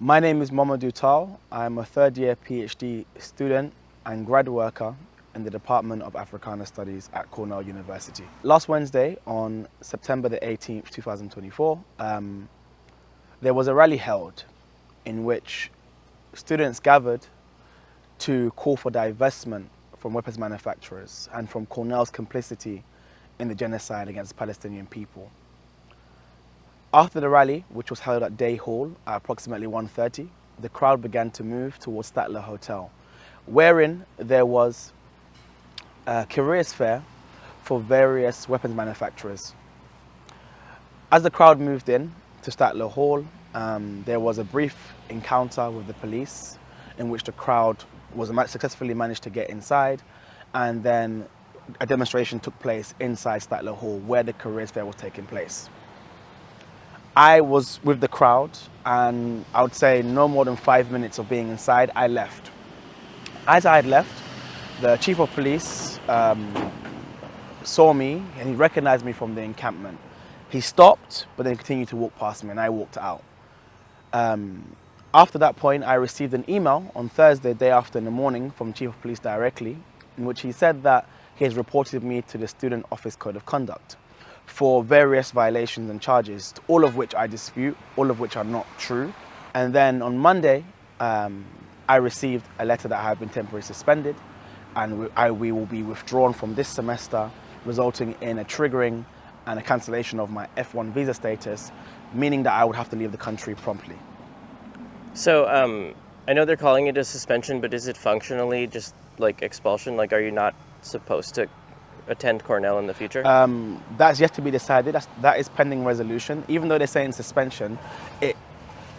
My name is Momodou Taal. I'm a third-year PhD student and grad worker in the Department of Africana Studies at Cornell University. Last Wednesday, on September the 18th, 2024, there was a rally held in which students gathered to call for divestment from weapons manufacturers and from Cornell's complicity in the genocide against the Palestinian people. After the rally, which was held at Day Hall at approximately 1:30, the crowd began to move towards Statler Hotel, wherein there was a careers fair for various weapons manufacturers. As the crowd moved in to Statler Hall, there was a brief encounter with the police in which the crowd was successfully managed to get inside, and then a demonstration took place inside Statler Hall where the careers fair was taking place. I was with the crowd, and I would say no more than 5 minutes of being inside, I left. As I had left, the chief of police saw me and he recognized me from the encampment. He stopped, but then continued to walk past me, and I walked out. After that point, I received an email on Thursday, day after in the morning, from Chief of Police directly, in which he said that he has reported me to the Student Office Code of Conduct for various violations and charges, all of which I dispute, all of which are not true. And then on Monday, I received a letter that I have been temporarily suspended, and we will be withdrawn from this semester, resulting in a triggering and a cancellation of my F1 visa status, meaning that I would have to leave the country promptly. So I know they're calling it a suspension, but is it functionally just like expulsion? Like, are you not supposed to attend Cornell in the future? That's yet to be decided. That is pending resolution. Even though they're saying suspension, it's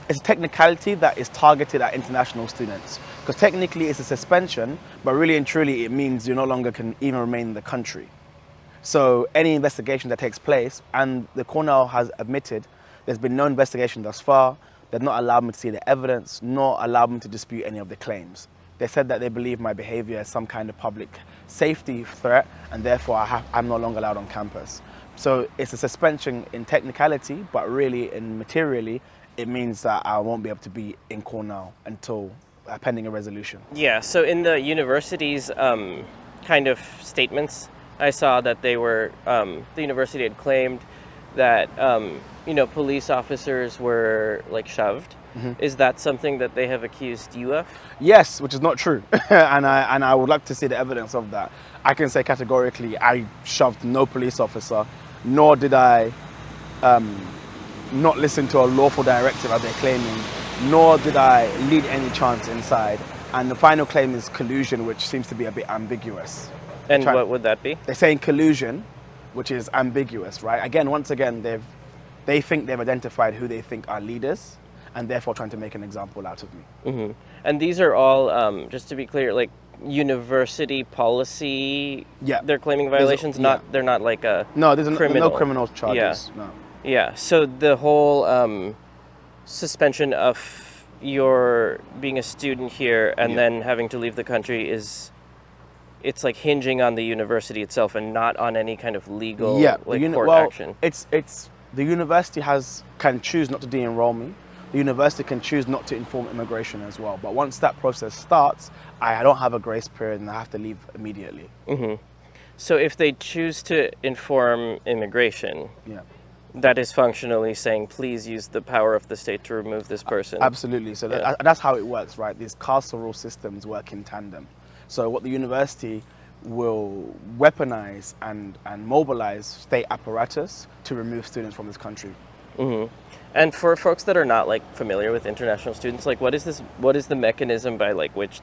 a technicality that is targeted at international students. Because technically it's a suspension, but really and truly it means you no longer can even remain in the country. So any investigation that takes place, and the Cornell has admitted there's been no investigation thus far, they've not allowed me to see the evidence, nor allowed me to dispute any of the claims. They said that they believe my behavior is some kind of public safety threat, and therefore I'm no longer allowed on campus. So it's a suspension in technicality, but really in materially, it means that I won't be able to be in Cornell until pending a resolution. Yeah, so in the university's kind of statements, I saw that they were, the university had claimed that, police officers were like shoved. Mm-hmm. Is that something that they have accused you of? Yes, which is not true. and I would like to see the evidence of that. I can say categorically I shoved no police officer, nor did I not listen to a lawful directive as they're claiming, nor did I lead any chance inside. And the final claim is collusion, which seems to be a bit ambiguous. And what would that be? They're saying collusion, which is ambiguous, right? Once again, they think they've identified who they think are leaders, and therefore trying to make an example out of me. Mm-hmm. And these are all, just to be clear, like university policy. Yeah, they're claiming violations. They're not like a there's criminal. no criminal charges. Yeah. No. Yeah. So the whole suspension of your being a student here and then having to leave the country it's like hinging on the university itself and not on any kind of legal court action. It's the university can choose not to de-enroll me. The university can choose not to inform immigration as well. But once that process starts, I don't have a grace period and I have to leave immediately. Mm-hmm. So if they choose to inform immigration, that is functionally saying, please use the power of the state to remove this person. Absolutely. So that's how it works, right? These carceral systems work in tandem. So what the university will weaponize and mobilize state apparatus to remove students from this country. Mm-hmm. And for folks that are not like familiar with international students, like what is the mechanism by like which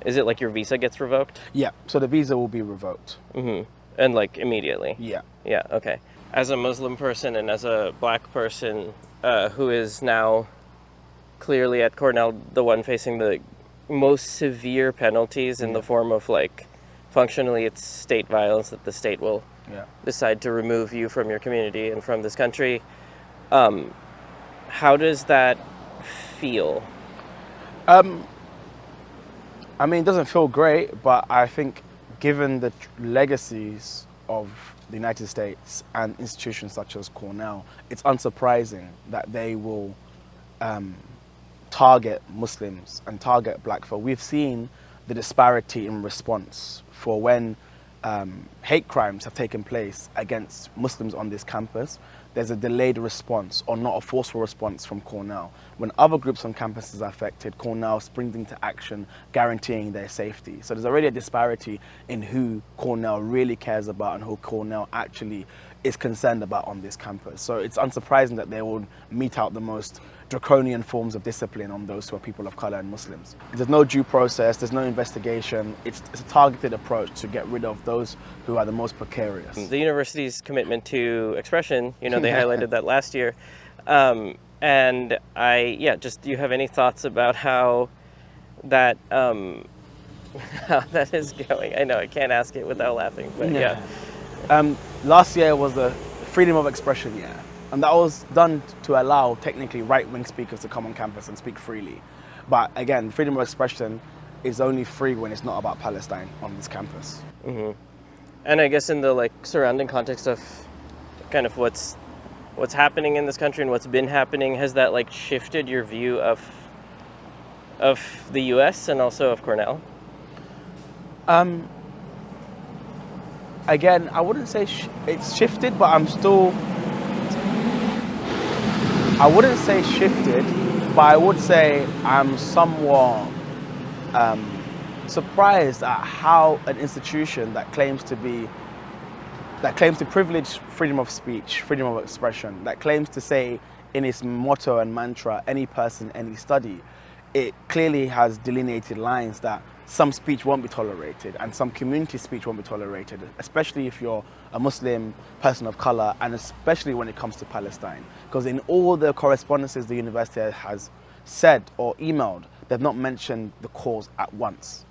is it like your visa gets revoked? Yeah, so the visa will be revoked. Mm-hmm. And like immediately? Yeah. Yeah, okay. As a Muslim person and as a black person who is now clearly at Cornell the one facing the most severe penalties in the form of like functionally it's state violence that the state will decide to remove you from your community and from this country. How does that feel? It doesn't feel great, but I think given the legacies of the United States and institutions such as Cornell, it's unsurprising that they will target Muslims and target black folk. We've seen the disparity in response for when hate crimes have taken place against Muslims on this campus. There's a delayed response or not a forceful response from Cornell. When other groups on campus are affected, Cornell springs into action, guaranteeing their safety. So there's already a disparity in who Cornell really cares about and who Cornell actually is concerned about on this campus. So it's unsurprising that they will mete out the most draconian forms of discipline on those who are people of color and Muslims. There's no due process, there's no investigation. It's a targeted approach to get rid of those who are the most precarious. The university's commitment to expression, they highlighted that last year. And do you have any thoughts about how that is going? I know I can't ask it without laughing, but yeah. Last year was the freedom of expression year. And that was done to allow technically right-wing speakers to come on campus and speak freely. But again, freedom of expression is only free when it's not about Palestine on this campus. Mm-hmm. And I guess in the surrounding context of kind of what's happening in this country and what's been happening, has that shifted your view of the U.S. and also of Cornell? Again, I wouldn't say it's shifted, but I wouldn't say shifted, but I would say I'm somewhat surprised at how an institution that claims to privilege freedom of speech, freedom of expression, that claims to say in its motto and mantra, any person, any study, it clearly has delineated lines that some speech won't be tolerated and some community speech won't be tolerated, especially if you're a Muslim person of color and especially when it comes to Palestine. Because in all the correspondences the university has said or emailed, they've not mentioned the cause at once.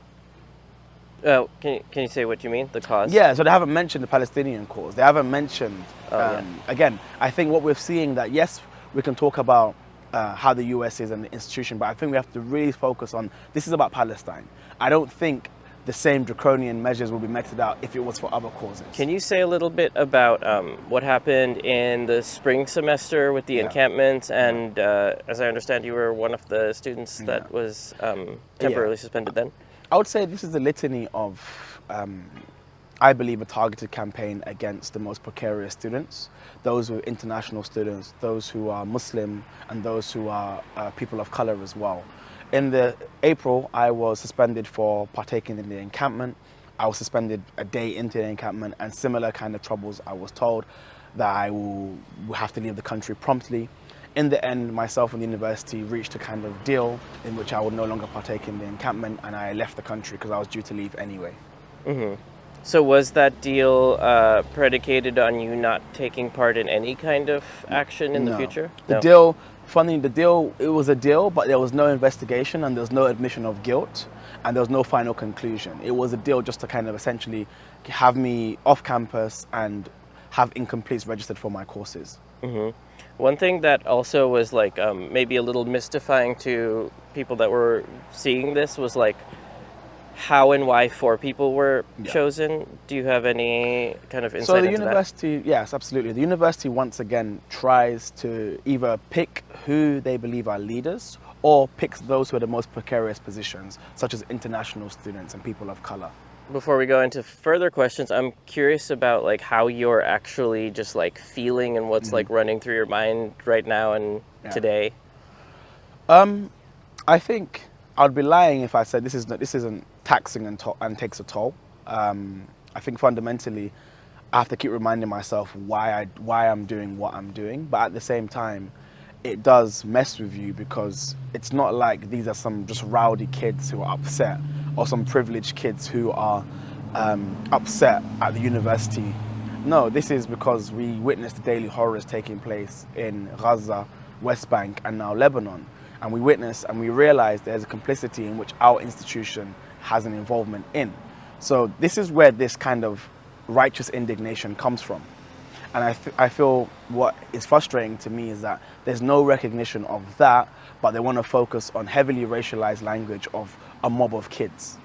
Can you say what you mean, the cause? Yeah, so they haven't mentioned the Palestinian cause. They haven't mentioned, again, I think what we're seeing that, yes, we can talk about how the US is and the institution, but I think we have to really focus on, this is about Palestine. I don't think the same draconian measures will be meted out if it was for other causes. Can you say a little bit about what happened in the spring semester with the encampments? And as I understand, you were one of the students that was temporarily suspended then? I would say this is a litany of, I believe, a targeted campaign against the most precarious students, those who are international students, those who are Muslim, and those who are people of color as well. In April, I was suspended for partaking in the encampment. I was suspended a day into the encampment, and similar kind of troubles. I was told that I will have to leave the country promptly. In the end, myself and the university reached a kind of deal in which I would no longer partake in the encampment, and I left the country because I was due to leave anyway. Mm-hmm. So was that deal predicated on you not taking part in any kind of action in the future? The deal, it was a deal, but there was no investigation and there was no admission of guilt and there was no final conclusion. It was a deal just to kind of essentially have me off campus and have incompletes registered for my courses. Mm-hmm. One thing that also was maybe a little mystifying to people that were seeing this was how and why 4 people were chosen. Do you have any kind of insight into that? So the university, yes, absolutely. The university once again tries to either pick who they believe are leaders or picks those who are the most precarious positions, such as international students and people of color. Before we go into further questions, I'm curious about how you're actually just feeling and what's running through your mind right now and today. I think I'd be lying if I said this isn't taxing and takes a toll. I think fundamentally I have to keep reminding myself why I'm doing what I'm doing, but at the same time it does mess with you because it's not like these are some just rowdy kids who are upset or some privileged kids who are upset at the university. No, this is because we witnessed the daily horrors taking place in Gaza, West Bank and now Lebanon. And we witness and we realize there's a complicity in which our institution has an involvement in. So this is where this kind of righteous indignation comes from. And I feel what is frustrating to me is that there's no recognition of that, but they want to focus on heavily racialized language of a mob of kids.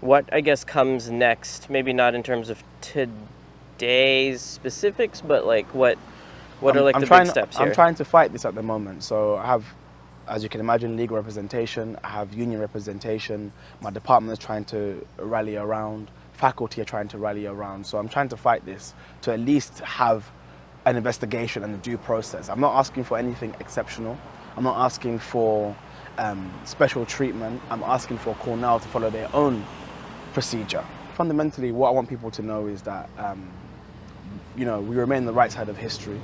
What, I guess, comes next, maybe not in terms of today's specifics, but what are the big steps here? I'm trying to fight this at the moment. So I have as you can imagine, legal representation, I have union representation, my department is trying to rally around, faculty are trying to rally around. So I'm trying to fight this to at least have an investigation and a due process. I'm not asking for anything exceptional. I'm not asking for special treatment. I'm asking for Cornell to follow their own procedure. Fundamentally, what I want people to know is that we remain on the right side of history.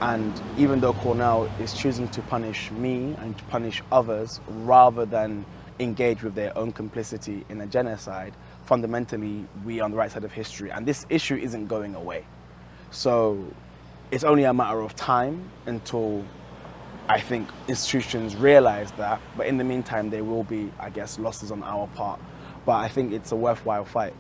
And even though Cornell is choosing to punish me and to punish others rather than engage with their own complicity in a genocide, fundamentally, we are on the right side of history. And this issue isn't going away. So it's only a matter of time until I think institutions realize that. But in the meantime, there will be, I guess, losses on our part. But I think it's a worthwhile fight.